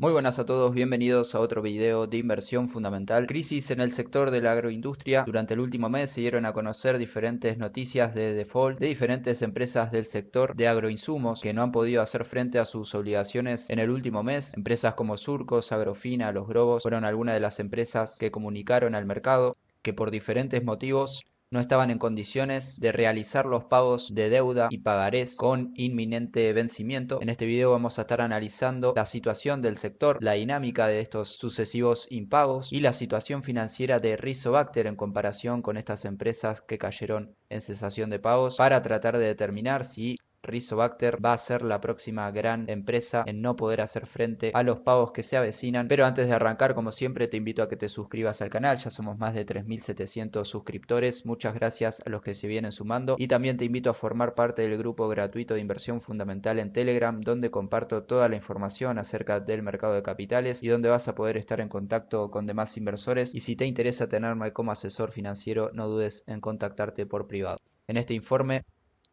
Muy buenas a todos, bienvenidos a otro video de inversión fundamental. Crisis en el sector de la agroindustria. Durante el último mes se dieron a conocer diferentes noticias de default de diferentes empresas del sector de agroinsumos que no han podido hacer frente a sus obligaciones en el último mes. Empresas como Surcos, Agrofina, Los Grobos fueron algunas de las empresas que comunicaron al mercado que por diferentes motivos no estaban en condiciones de realizar los pagos de deuda y pagarés con inminente vencimiento. En este video vamos a estar analizando la situación del sector, la dinámica de estos sucesivos impagos y la situación financiera de Rizobacter en comparación con estas empresas que cayeron en cesación de pagos para tratar de determinar si Rizobacter va a ser la próxima gran empresa en no poder hacer frente a los pagos que se avecinan. Pero antes de arrancar, como siempre, te invito a que te suscribas al canal. Ya somos más de 3.700 suscriptores. Muchas gracias a los que se vienen sumando. Y también te invito a formar parte del grupo gratuito de inversión fundamental en Telegram, donde comparto toda la información acerca del mercado de capitales y donde vas a poder estar en contacto con demás inversores. Y si te interesa tenerme como asesor financiero, no dudes en contactarte por privado. En este informe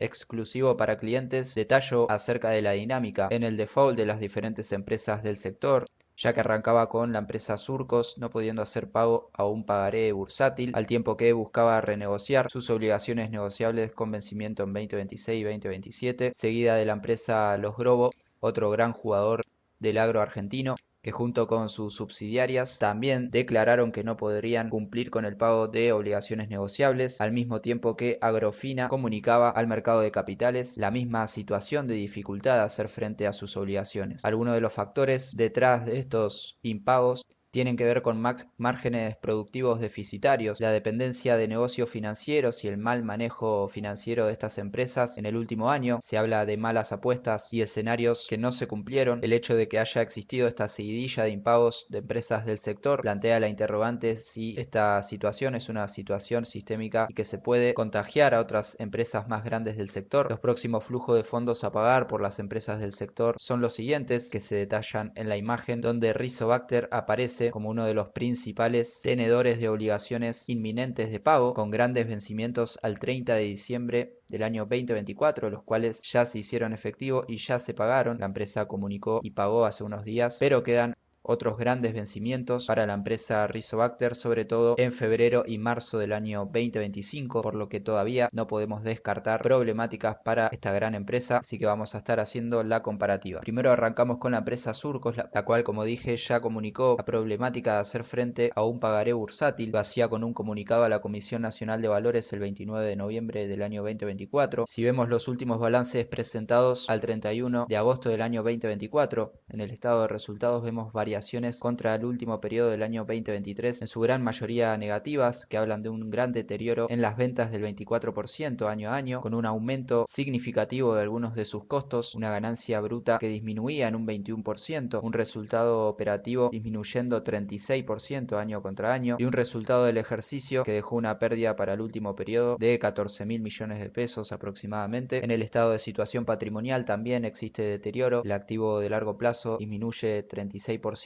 exclusivo para clientes, detallo acerca de la dinámica en el default de las diferentes empresas del sector, ya que arrancaba con la empresa Surcos no pudiendo hacer pago a un pagaré bursátil, al tiempo que buscaba renegociar sus obligaciones negociables con vencimiento en 2026 y 2027, seguida de la empresa Los Grobos, otro gran jugador del agro argentino, que junto con sus subsidiarias también declararon que no podrían cumplir con el pago de obligaciones negociables, al mismo tiempo que Agrofina comunicaba al mercado de capitales la misma situación de dificultad de hacer frente a sus obligaciones. Algunos de los factores detrás de estos impagos tienen que ver con márgenes productivos deficitarios, la dependencia de negocios financieros y el mal manejo financiero de estas empresas en el último año. Se habla de malas apuestas y escenarios que no se cumplieron. El hecho de que haya existido esta seguidilla de impagos de empresas del sector plantea la interrogante si esta situación es una situación sistémica y que se puede contagiar a otras empresas más grandes del sector. Los próximos flujos de fondos a pagar por las empresas del sector son los siguientes, que se detallan en la imagen, donde Rizobacter aparece como uno de los principales tenedores de obligaciones inminentes de pago, con grandes vencimientos al 30 de diciembre del año 2024, los cuales ya se hicieron efectivo y ya se pagaron. La empresa comunicó y pagó hace unos días, pero quedan otros grandes vencimientos para la empresa Rizobacter, sobre todo en febrero y marzo del año 2025, por lo que todavía no podemos descartar problemáticas para esta gran empresa, así que vamos a estar haciendo la comparativa. Primero arrancamos con la empresa Surcos, la cual, como dije, ya comunicó la problemática de hacer frente a un pagaré bursátil. Lo hacía con un comunicado a la Comisión Nacional de Valores el 29 de noviembre del año 2024. Si vemos los últimos balances presentados al 31 de agosto del año 2024, en el estado de resultados vemos variaciones contra el último periodo del año 2023, en su gran mayoría negativas, que hablan de un gran deterioro en las ventas del 24% año a año, con un aumento significativo de algunos de sus costos, una ganancia bruta que disminuía en un 21%, un resultado operativo disminuyendo 36% año contra año, y un resultado del ejercicio que dejó una pérdida para el último periodo de 14.000 millones de pesos aproximadamente. En el estado de situación patrimonial también existe deterioro, el activo de largo plazo disminuye 36%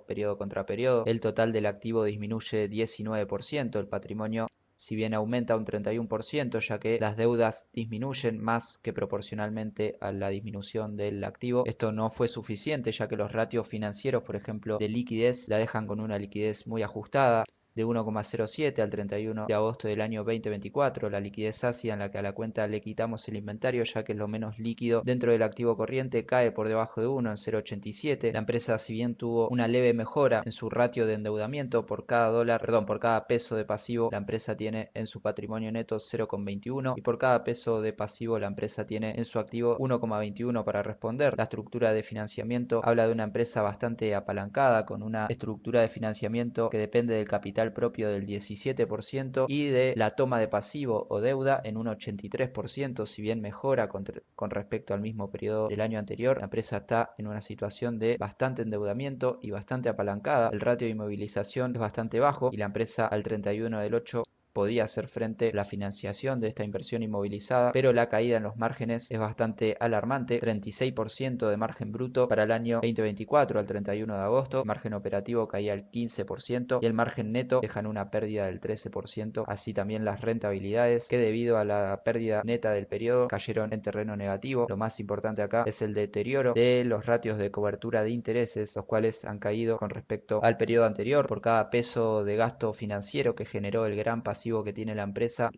periodo contra periodo, el total del activo disminuye 19%, el patrimonio si bien aumenta un 31%, ya que las deudas disminuyen más que proporcionalmente a la disminución del activo. Esto no fue suficiente, ya que los ratios financieros, por ejemplo, de liquidez, la dejan con una liquidez muy ajustada, de 1,07 al 31 de agosto del año 2024, la liquidez ácida en la que a la cuenta le quitamos el inventario, ya que es lo menos líquido dentro del activo corriente, cae por debajo de 1 en 0,87. La empresa, si bien tuvo una leve mejora en su ratio de endeudamiento por cada peso de pasivo, la empresa tiene en su patrimonio neto 0,21 y por cada peso de pasivo la empresa tiene en su activo 1,21 para responder. La estructura de financiamiento habla de una empresa bastante apalancada, con una estructura de financiamiento que depende del capital propio del 17% y de la toma de pasivo o deuda en un 83%, si bien mejora con respecto al mismo periodo del año anterior. La empresa está en una situación de bastante endeudamiento y bastante apalancada. El ratio de inmovilización es bastante bajo y la empresa al 31 del 8 podía hacer frente a la financiación de esta inversión inmovilizada, pero la caída en los márgenes es bastante alarmante, 36% de margen bruto para el año 2024 al 31 de agosto, el margen operativo caía al 15% y el margen neto dejan una pérdida del 13%, así también las rentabilidades que debido a la pérdida neta del periodo cayeron en terreno negativo. Lo más importante acá es el deterioro de los ratios de cobertura de intereses, los cuales han caído con respecto al periodo anterior. Por cada peso de gasto financiero que generó el gran pasivo que tiene la empresa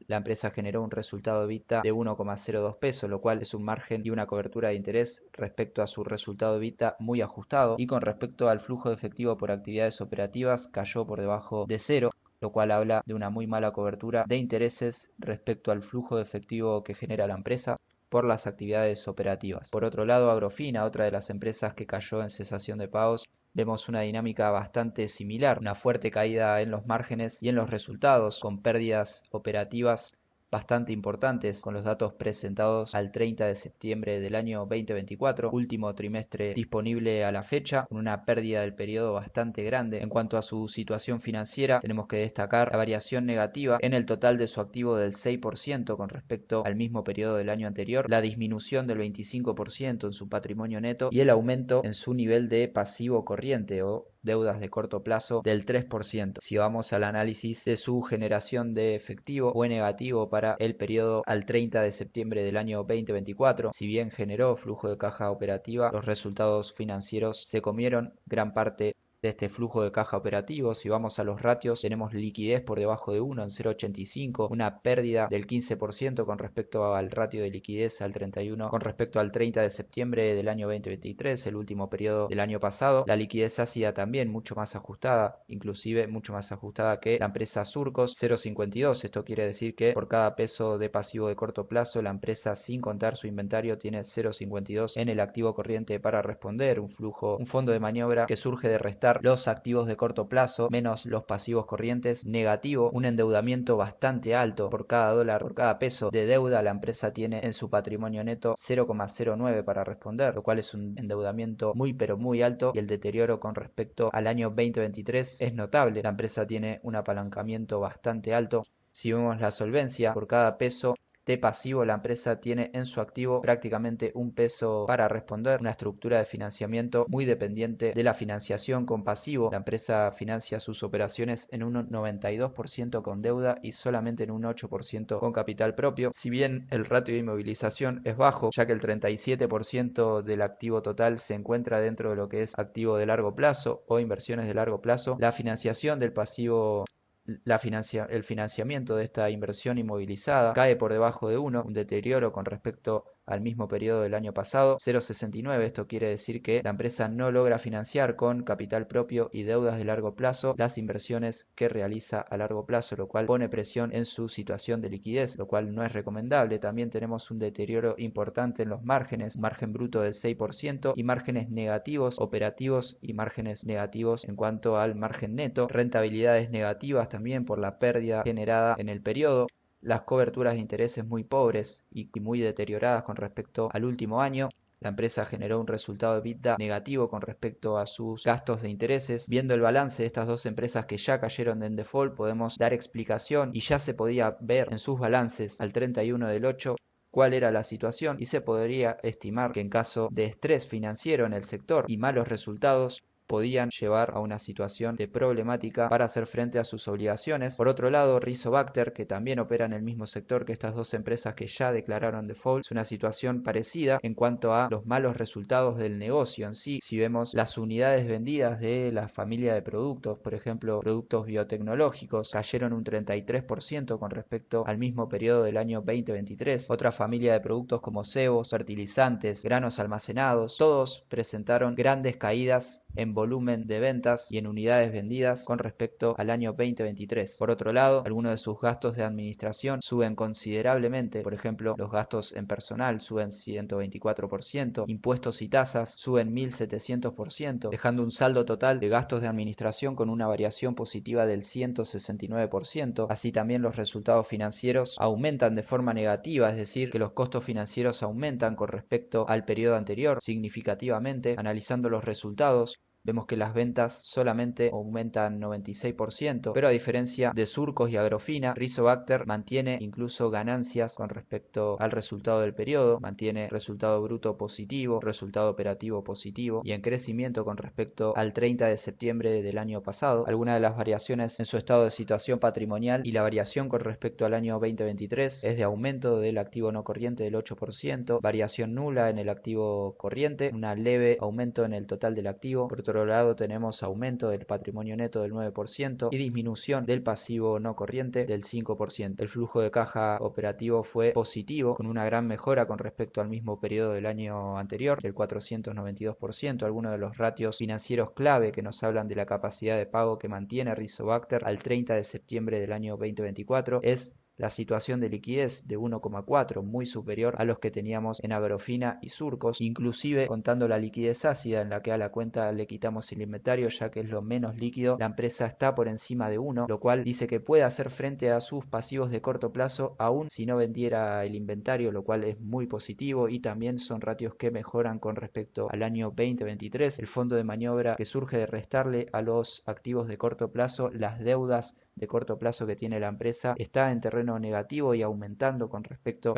generó un resultado EBITDA de 1,02 pesos, lo cual es un margen y una cobertura de interés respecto a su resultado EBITDA muy ajustado, y con respecto al flujo de efectivo por actividades operativas cayó por debajo de cero, lo cual habla de una muy mala cobertura de intereses respecto al flujo de efectivo que genera la empresa por las actividades operativas. Por otro lado, Agrofina, otra de las empresas que cayó en cesación de pagos, vemos una dinámica bastante similar, una fuerte caída en los márgenes y en los resultados, con pérdidas operativas bastante importantes con los datos presentados al 30 de septiembre del año 2024, último trimestre disponible a la fecha, con una pérdida del periodo bastante grande. En cuanto a su situación financiera, tenemos que destacar la variación negativa en el total de su activo del 6% con respecto al mismo periodo del año anterior, la disminución del 25% en su patrimonio neto y el aumento en su nivel de pasivo corriente o deudas de corto plazo del 3%. Si vamos al análisis de su generación de efectivo, fue negativo para el periodo al 30 de septiembre del año 2024. Si bien generó flujo de caja operativa, los resultados financieros se comieron gran parte de este flujo de caja operativo. Si vamos a los ratios, tenemos liquidez por debajo de 1 en 0,85, una pérdida del 15% con respecto al ratio de liquidez al 31, con respecto al 30 de septiembre del año 2023, el último periodo del año pasado. La liquidez ácida también mucho más ajustada, inclusive mucho más ajustada que la empresa Surcos, 0,52. Esto quiere decir que por cada peso de pasivo de corto plazo, la empresa, sin contar su inventario, tiene 0,52 en el activo corriente para responder, un fondo de maniobra que surge de restar los activos de corto plazo menos los pasivos corrientes negativo, un endeudamiento bastante alto. Por cada dólar, por cada peso de deuda, la empresa tiene en su patrimonio neto 0,09 para responder, lo cual es un endeudamiento muy pero muy alto, y el deterioro con respecto al año 2023 es notable. La empresa tiene un apalancamiento bastante alto. Si vemos la solvencia, por cada peso de pasivo, la empresa tiene en su activo prácticamente un peso para responder, una estructura de financiamiento muy dependiente de la financiación con pasivo. La empresa financia sus operaciones en un 92% con deuda y solamente en un 8% con capital propio. Si bien el ratio de inmovilización es bajo, ya que el 37% del activo total se encuentra dentro de lo que es activo de largo plazo o inversiones de largo plazo, la financiación del pasivo, el financiamiento de esta inversión inmovilizada cae por debajo de 1, un deterioro con respecto al mismo periodo del año pasado, 0,69. Esto quiere decir que la empresa no logra financiar con capital propio y deudas de largo plazo las inversiones que realiza a largo plazo, lo cual pone presión en su situación de liquidez, lo cual no es recomendable. También tenemos un deterioro importante en los márgenes, margen bruto del 6% y márgenes negativos operativos y márgenes negativos en cuanto al margen neto, rentabilidades negativas también por la pérdida generada en el periodo. Las coberturas de intereses muy pobres y muy deterioradas con respecto al último año. La empresa generó un resultado de EBITDA negativo con respecto a sus gastos de intereses. Viendo el balance de estas dos empresas que ya cayeron en default, podemos dar explicación y ya se podía ver en sus balances al 31 del 8 cuál era la situación, y se podría estimar que en caso de estrés financiero en el sector y malos resultados, podían llevar a una situación de problemática para hacer frente a sus obligaciones. Por otro lado, Rizobacter, que también opera en el mismo sector que estas dos empresas que ya declararon default, es una situación parecida en cuanto a los malos resultados del negocio en sí. Si vemos las unidades vendidas de la familia de productos, por ejemplo, productos biotecnológicos, cayeron un 33% con respecto al mismo periodo del año 2023. Otra familia de productos como cebos, fertilizantes, granos almacenados, todos presentaron grandes caídas en volumen de ventas y en unidades vendidas con respecto al año 2023. Por otro lado, algunos de sus gastos de administración suben considerablemente. Por ejemplo, los gastos en personal suben 124%, impuestos y tasas suben 1700%, dejando un saldo total de gastos de administración con una variación positiva del 169%. Así también los resultados financieros aumentan de forma negativa, es decir, que los costos financieros aumentan con respecto al periodo anterior significativamente. Analizando los resultados, vemos que las ventas solamente aumentan 96%, pero a diferencia de Surcos y Agrofina, Rizobacter mantiene incluso ganancias con respecto al resultado del periodo, mantiene resultado bruto positivo, resultado operativo positivo y en crecimiento con respecto al 30 de septiembre del año pasado. Algunas de las variaciones en su estado de situación patrimonial y la variación con respecto al año 2023 es de aumento del activo no corriente del 8%, variación nula en el activo corriente, una leve aumento en el total del activo. Por otro lado tenemos aumento del patrimonio neto del 9% y disminución del pasivo no corriente del 5%. El flujo de caja operativo fue positivo con una gran mejora con respecto al mismo periodo del año anterior, del 492%. Algunos de los ratios financieros clave que nos hablan de la capacidad de pago que mantiene Rizobacter al 30 de septiembre del año 2024 es la situación de liquidez de 1,4, muy superior a los que teníamos en Agrofina y Surcos, inclusive contando la liquidez ácida en la que a la cuenta le quitamos el inventario ya que es lo menos líquido, la empresa está por encima de 1, lo cual dice que puede hacer frente a sus pasivos de corto plazo aún si no vendiera el inventario, lo cual es muy positivo y también son ratios que mejoran con respecto al año 2023. El fondo de maniobra que surge de restarle a los activos de corto plazo las deudas de corto plazo que tiene la empresa está en terreno negativo y aumentando con respecto,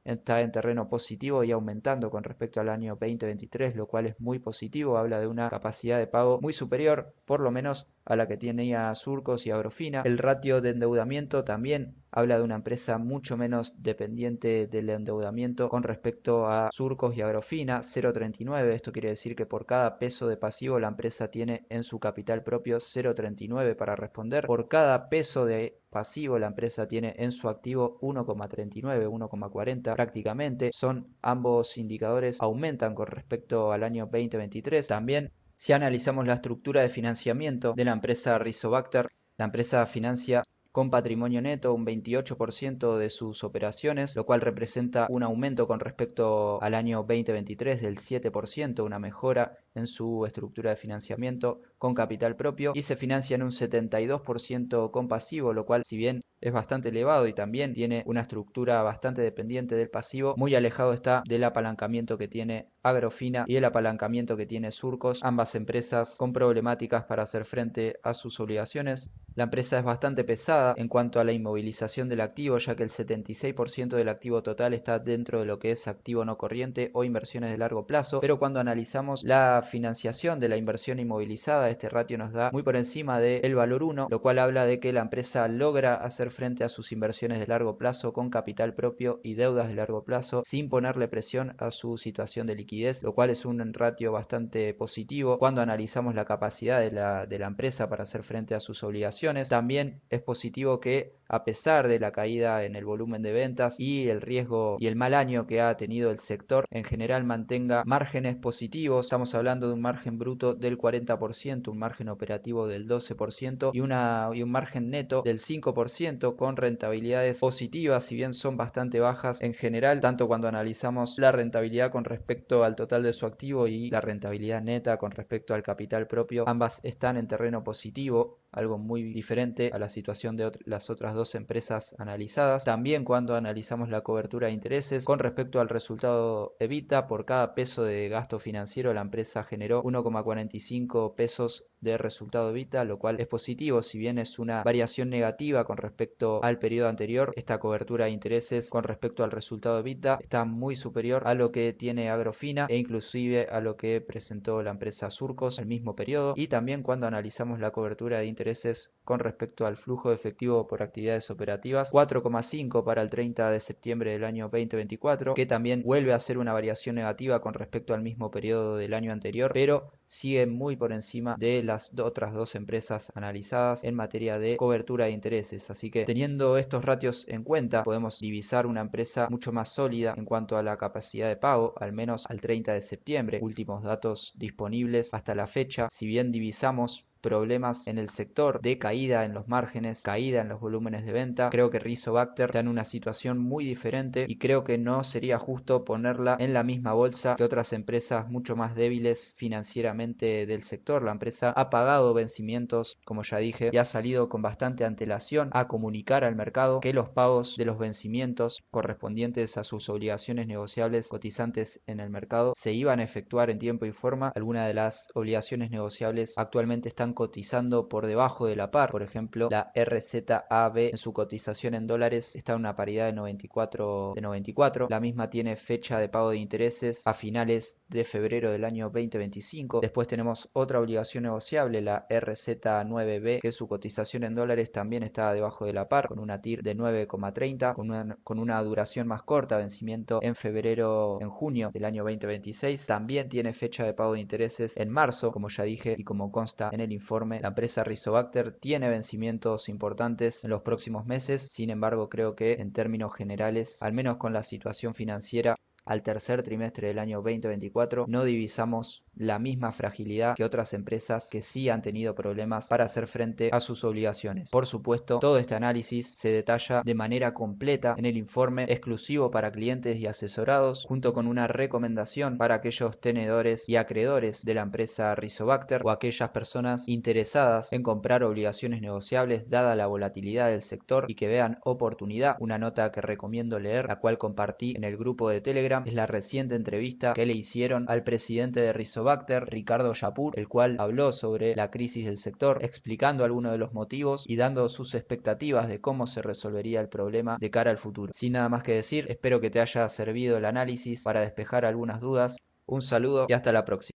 está en terreno positivo y aumentando con respecto al año 2023, lo cual es muy positivo, habla de una capacidad de pago muy superior, por lo menos a la que tenía Surcos y Agrofina. El ratio de endeudamiento también habla de una empresa mucho menos dependiente del endeudamiento con respecto a Surcos y Agrofina, 0,39. Esto quiere decir que por cada peso de pasivo la empresa tiene en su capital propio 0,39 para responder. Por cada peso de pasivo la empresa tiene en su activo 1,39, 1,40 prácticamente. Son ambos indicadores aumentan con respecto al año 2023. También si analizamos la estructura de financiamiento de la empresa Rizobacter, la empresa financia con patrimonio neto un 28% de sus operaciones, lo cual representa un aumento con respecto al año 2023 del 7%, una mejora en su estructura de financiamiento con capital propio, y se financia en un 72% con pasivo, lo cual si bien es bastante elevado y también tiene una estructura bastante dependiente del pasivo, muy alejado está del apalancamiento que tiene Agrofina y el apalancamiento que tiene Surcos, ambas empresas con problemáticas para hacer frente a sus obligaciones. La empresa es bastante pesada en cuanto a la inmovilización del activo, ya que el 76% del activo total está dentro de lo que es activo no corriente o inversiones de largo plazo, pero cuando analizamos la financiación de la inversión inmovilizada, este ratio nos da muy por encima del valor 1, lo cual habla de que la empresa logra hacer frente a sus inversiones de largo plazo con capital propio y deudas de largo plazo sin ponerle presión a su situación de liquidez, lo cual es un ratio bastante positivo cuando analizamos la capacidad de la empresa para hacer frente a sus obligaciones. También es positivo que a pesar de la caída en el volumen de ventas y el riesgo y el mal año que ha tenido el sector, en general mantenga márgenes positivos. Estamos hablando de un margen bruto del 40%, un margen operativo del 12% y un margen neto del 5% con rentabilidades positivas, si bien son bastante bajas en general, tanto cuando analizamos la rentabilidad con respecto al total de su activo y la rentabilidad neta con respecto al capital propio, ambas están en terreno positivo, algo muy diferente a la situación de las otras dos empresas analizadas. También cuando analizamos la cobertura de intereses con respecto al resultado EBITDA, por cada peso de gasto financiero la empresa generó 1,45 pesos de resultado EBITDA, lo cual es positivo, si bien es una variación negativa con respecto al periodo anterior. Esta cobertura de intereses con respecto al resultado EBITDA está muy superior a lo que tiene Agrofina e inclusive a lo que presentó la empresa Surcos el mismo periodo. Y también cuando analizamos la cobertura de intereses con respecto al flujo de efectivo por actividades operativas, 4,5 para el 30 de septiembre del año 2024, que también vuelve a ser una variación negativa con respecto al mismo periodo del año anterior, pero sigue muy por encima de las otras dos empresas analizadas en materia de cobertura de intereses. Así que teniendo estos ratios en cuenta, podemos divisar una empresa mucho más sólida en cuanto a la capacidad de pago, al menos al 30 de septiembre, últimos datos disponibles hasta la fecha. Si bien divisamos problemas en el sector de caída en los márgenes, caída en los volúmenes de venta. Creo que Rizobacter está en una situación muy diferente y creo que no sería justo ponerla en la misma bolsa que otras empresas mucho más débiles financieramente del sector. La empresa ha pagado vencimientos, como ya dije, y ha salido con bastante antelación a comunicar al mercado que los pagos de los vencimientos correspondientes a sus obligaciones negociables cotizantes en el mercado se iban a efectuar en tiempo y forma. Algunas de las obligaciones negociables actualmente están cotizando por debajo de la par. Por ejemplo, la RZAB en su cotización en dólares está en una paridad de 94. La misma tiene fecha de pago de intereses a finales de febrero del año 2025. Después tenemos otra obligación negociable, la RZ9B, que su cotización en dólares también está debajo de la par, con una TIR de 9,30, con una duración más corta, vencimiento en junio del año 2026. También tiene fecha de pago de intereses en marzo, como ya dije y como consta en el informe. La empresa Rizobacter tiene vencimientos importantes en los próximos meses. Sin embargo, creo que en términos generales, al menos con la situación financiera al tercer trimestre del año 2024, no divisamos la misma fragilidad que otras empresas que sí han tenido problemas para hacer frente a sus obligaciones. Por supuesto, todo este análisis se detalla de manera completa en el informe exclusivo para clientes y asesorados, junto con una recomendación para aquellos tenedores y acreedores de la empresa Rizobacter o aquellas personas interesadas en comprar obligaciones negociables dada la volatilidad del sector y que vean oportunidad. Una nota que recomiendo leer, la cual compartí en el grupo de Telegram, es la reciente entrevista que le hicieron al presidente de Rizobacter, Ricardo Yapur, el cual habló sobre la crisis del sector, explicando algunos de los motivos y dando sus expectativas de cómo se resolvería el problema de cara al futuro. Sin nada más que decir, espero que te haya servido el análisis para despejar algunas dudas. Un saludo y hasta la próxima.